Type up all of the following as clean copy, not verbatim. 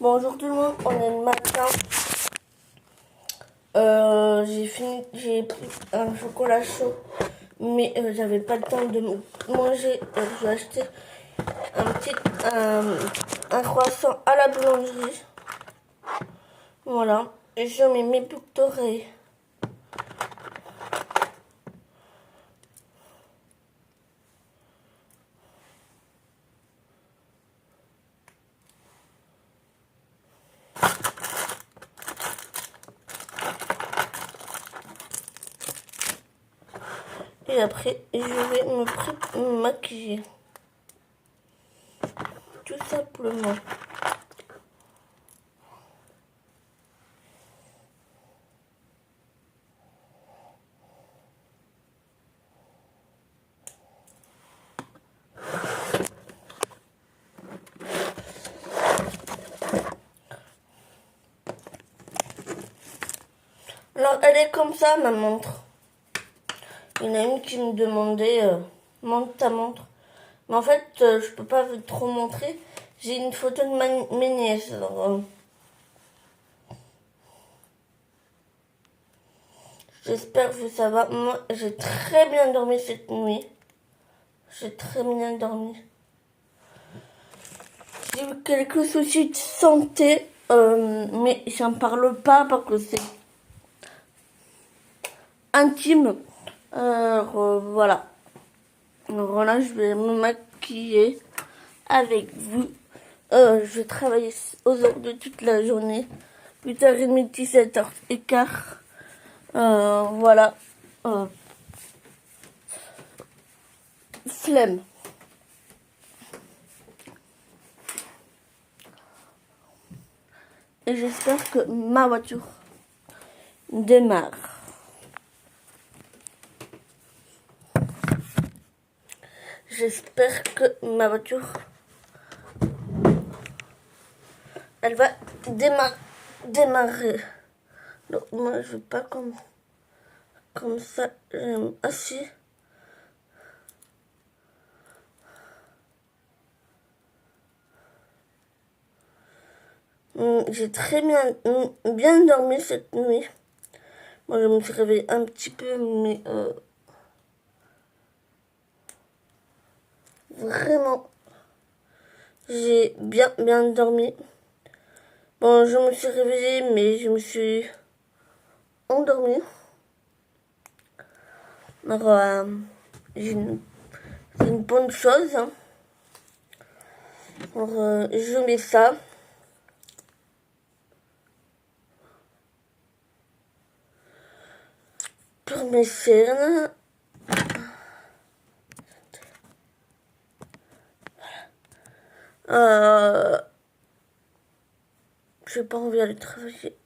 Bonjour tout le monde, on est le matin. J'ai pris un chocolat chaud, mais j'avais pas le temps de manger. J'ai acheté un petit un croissant à la boulangerie. Voilà, et je mets mes boucles d'oreilles. Et après, je vais me maquiller. Tout simplement. Alors, elle est comme ça, ma montre. Il y en a une qui me demandait, montre ta montre. Mais en fait, je peux pas trop montrer. J'ai une photo de mes nièces. Alors, j'espère que ça va. Moi, j'ai très bien dormi cette nuit. J'ai très bien dormi. J'ai eu quelques soucis de santé, mais j'en parle pas parce que c'est intime. Voilà. Alors là, je vais me maquiller avec vous. Je vais travailler aujourd'hui toute la journée. 8h30, 17h15. Voilà. Flemme. Et j'espère que ma voiture démarre. J'espère que ma voiture, elle va démarrer. Donc moi, je veux pas comme ça, assis. J'ai très bien dormi cette nuit. Moi, je me suis réveillée un petit peu, mais vraiment, j'ai bien dormi. Bon, je me suis réveillée, mais je me suis endormie. Alors, c'est une bonne chose. Hein. Alors, je mets ça. Pour mes cernes. J'ai pas envie d'aller travailler.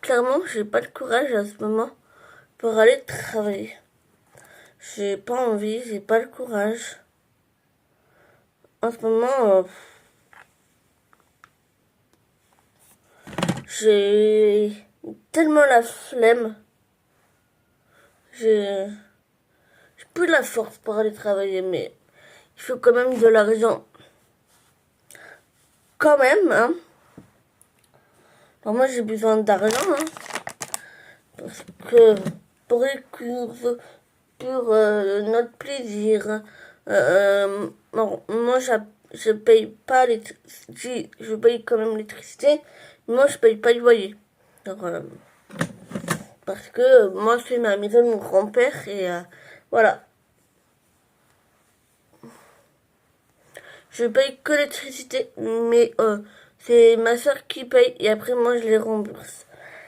Clairement, j'ai pas le courage à ce moment pour aller travailler. J'ai pas envie, j'ai pas le courage. En ce moment, j'ai tellement la flemme. J'ai plus la force pour aller travailler, mais il faut quand même de l'argent. Quand même, hein. Alors moi, j'ai besoin d'argent, hein. Parce que pour les courses, pour notre plaisir, bon, moi, je paye pas l'électricité. Je paye quand même l'électricité. Moi, je paye pas le loyer. Alors, parce que moi, c'est ma maison de mon grand-père et voilà. Je paye que l'électricité, mais c'est ma soeur qui paye et après moi, je les rembourse.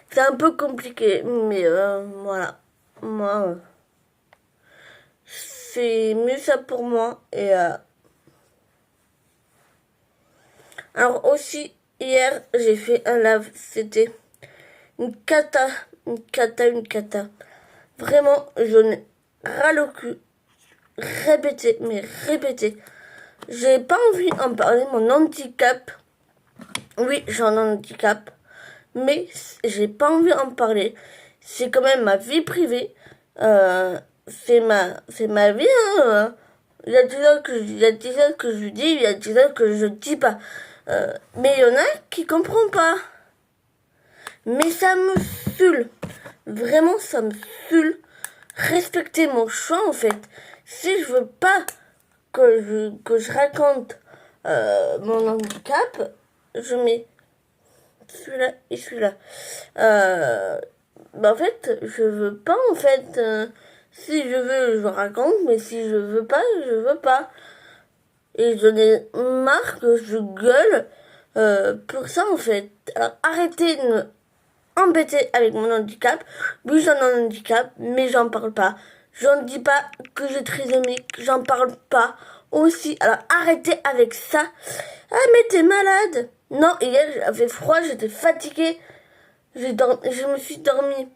C'est un peu compliqué, mais voilà. Moi, c'est mieux ça pour moi. Et alors aussi, hier, j'ai fait un lave. C'était une cata, une cata. Vraiment, j'en ai ras le cul. Répété, mais répété. J'ai pas envie d'en parler, mon handicap. Oui, j'ai un handicap. Mais j'ai pas envie d'en parler. C'est quand même ma vie privée. C'est ma vie. Hein. Il y a des choses que je dis, il y a des choses que je dis pas. Mais il y en a qui comprennent pas. Mais ça me saoule. Vraiment, ça me saoule. Respecter mon choix, en fait. Si je veux pas que je raconte mon handicap, je mets celui-là et celui-là. En fait, je veux pas, en fait. Si je veux, je raconte, mais si je veux pas, je veux pas. Et j'en ai marre que je gueule pour ça, en fait. Alors, arrêtez de me embêter avec mon handicap. Oui, j'en ai un handicap, mais j'en parle pas. J'en dis pas que j'ai trisomique, j'en parle pas aussi. Alors, arrêtez avec ça. Ah, mais t'es malade. Non, hier, j'avais froid, j'étais fatiguée. Je me suis dormie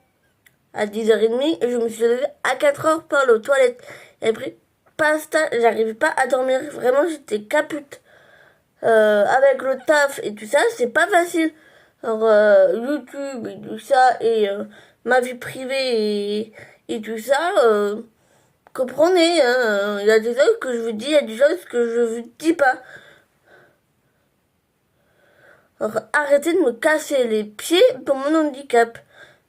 à 10h30 et je me suis levée à 4h pour aller aux toilettes. Et après, pasta, j'arrivais pas à dormir. Vraiment, j'étais capute. Avec le taf et tout ça, c'est pas facile. Alors, YouTube et tout ça, et ma vie privée et tout ça, comprenez, hein, il y a des choses que je vous dis, il y a des choses que je vous dis pas. Alors, arrêtez de me casser les pieds pour mon handicap.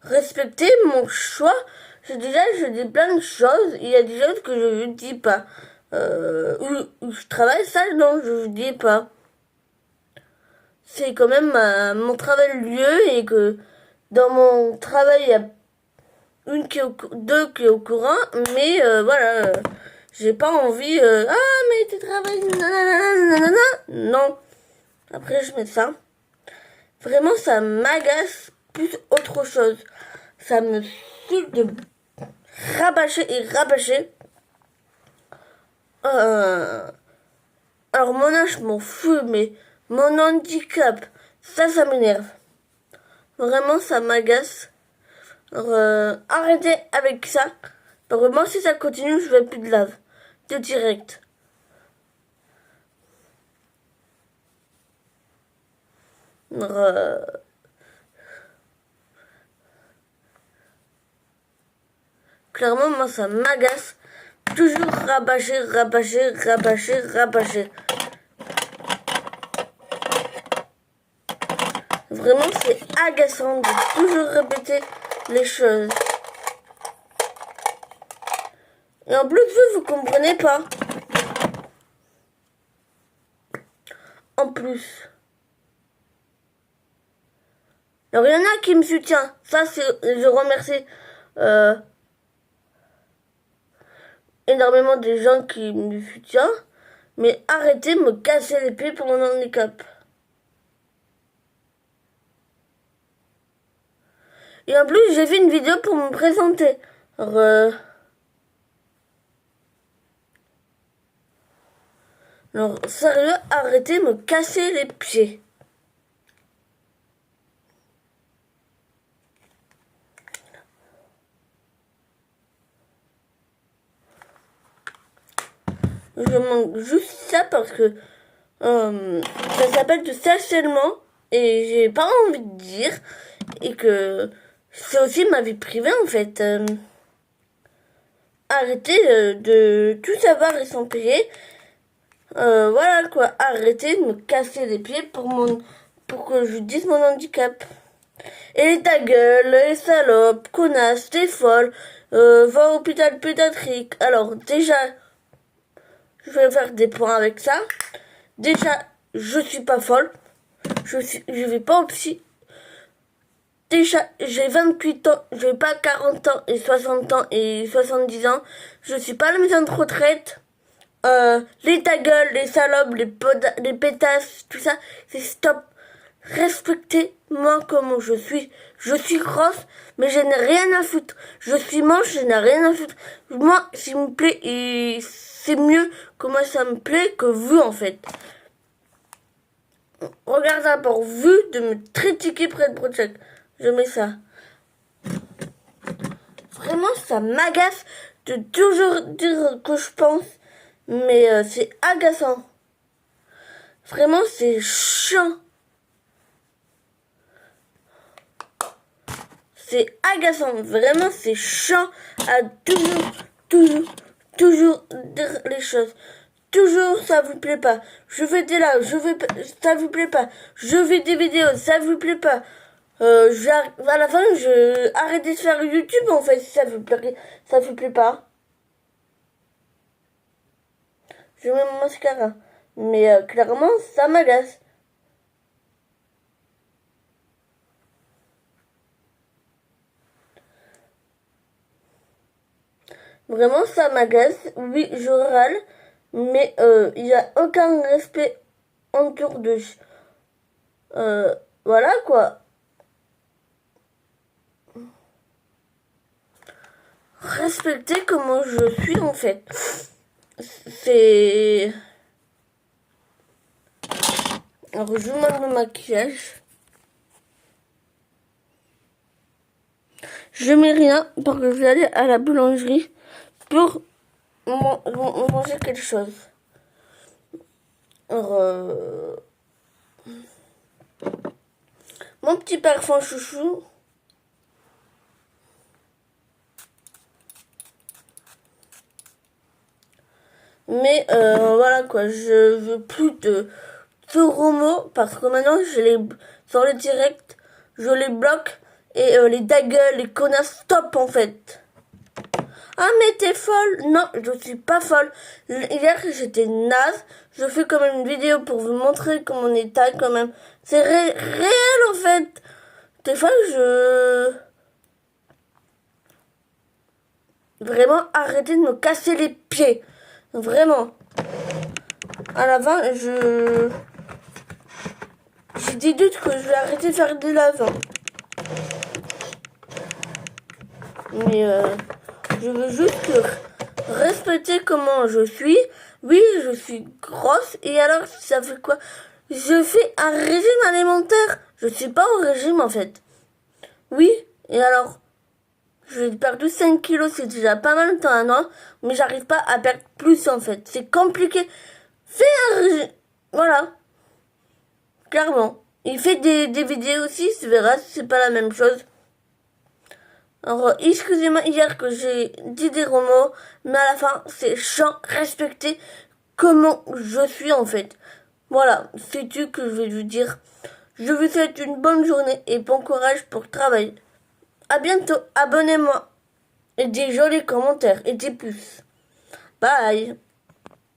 Respectez mon choix. Je dis plein de choses. Il y a des choses que je vous dis pas. Où je travaille, ça, non, je vous dis pas. C'est quand même mon travail lieu et que dans mon travail, il y a deux qui est au courant. Mais voilà, j'ai pas envie. Ah, mais tu travailles. Nanana. Non. Après, je mets ça. Vraiment, ça m'agace plus autre chose. Ça me saoule de rabâcher et rabâcher. Alors, mon âge, je m'en fous, mais mon handicap, ça m'énerve. Vraiment, ça m'agace. Alors, arrêtez avec ça. Vraiment, si ça continue, je vais plus de lave. De direct. Alors, clairement, moi, ça m'agace. Toujours rabâcher. Vraiment, c'est agaçant de toujours répéter les choses. Et en plus, vous comprenez pas. En plus. Alors, il y en a qui me soutiennent. Ça, je remercie énormément des gens qui me soutiennent. Mais arrêtez de me casser les pieds pour mon handicap. Et en plus, j'ai fait une vidéo pour me présenter. Alors, sérieux, arrêtez de me casser les pieds. Je manque juste ça parce que ça s'appelle du harcèlement et j'ai pas envie de dire et que c'est aussi ma vie privée en fait. Arrêtez de tout savoir et s'en payer. Voilà quoi, arrêtez de me casser les pieds pour que je dise mon handicap. Et ta gueule, les salopes, connasse, t'es folle, va au hôpital pédiatrique. Alors déjà, je vais faire des points avec ça. Déjà, je suis pas folle. Je vais pas au psy. Déjà, j'ai 28 ans, je vais pas 40 ans et 60 ans et 70 ans. Je suis pas à la maison de retraite. Les ta gueule, les salopes, les pétasses, tout ça, c'est stop. Respectez-moi comme je suis. Je suis grosse, mais je n'ai rien à foutre. Je suis moche, je n'ai rien à foutre. Moi, s'il me plaît, et c'est mieux que moi ça me plaît que vous, en fait. Regarde d'abord vu de me critiquer près de Broadchak. Je mets ça. Vraiment, ça m'agace de toujours dire que je pense. Mais c'est agaçant. Vraiment, c'est chiant. C'est agaçant. Vraiment, c'est chiant à toujours dire les choses. toujours ça vous plaît pas. Je fais des lives, ça vous plaît pas. Je fais des vidéos, ça vous plaît pas. À la fin, je arrêtez de faire YouTube en fait, si ça vous plaît pas. Je mets mon mascara. Mais clairement, ça m'agace. Vraiment, ça m'agace. Oui, je râle. Mais il n'y a aucun respect autour de... voilà quoi. Respecter comment je suis en fait. C'est... Alors je mets le maquillage. Je mets rien parce que je vais aller à la boulangerie pour manger quelque chose. Alors, mon petit parfum chouchou. Mais voilà quoi, je veux plus de romots parce que maintenant sur les directs, je les bloque et les dagueules, les connasses, stop en fait. Ah mais t'es folle? Non, je suis pas folle. Hier j'étais naze. Je fais quand même une vidéo pour vous montrer comment on état quand même. C'est réel en fait. Des fois vraiment arrêtez de me casser les pieds. Vraiment. À la fin, j'ai des doutes que je vais arrêter de faire des laves. Mais je veux juste respecter comment je suis. Oui, je suis grosse. Et alors, ça fait quoi? Je fais un régime alimentaire. Je suis pas au régime en fait. Oui, et alors? J'ai perdu 5 kilos, c'est déjà pas mal dans un an. Mais j'arrive pas à perdre plus en fait. C'est compliqué. Fais un régime. Voilà. Clairement. Il fait des vidéos aussi, tu verras, c'est pas la même chose. Alors, excusez-moi hier que j'ai dit des gros mots, mais à la fin, c'est chiant, respecter comment je suis en fait. Voilà, c'est tout que je vais vous dire. Je vous souhaite une bonne journée et bon courage pour le travail. À bientôt, abonnez-moi et des jolis commentaires et des pouces. Bye.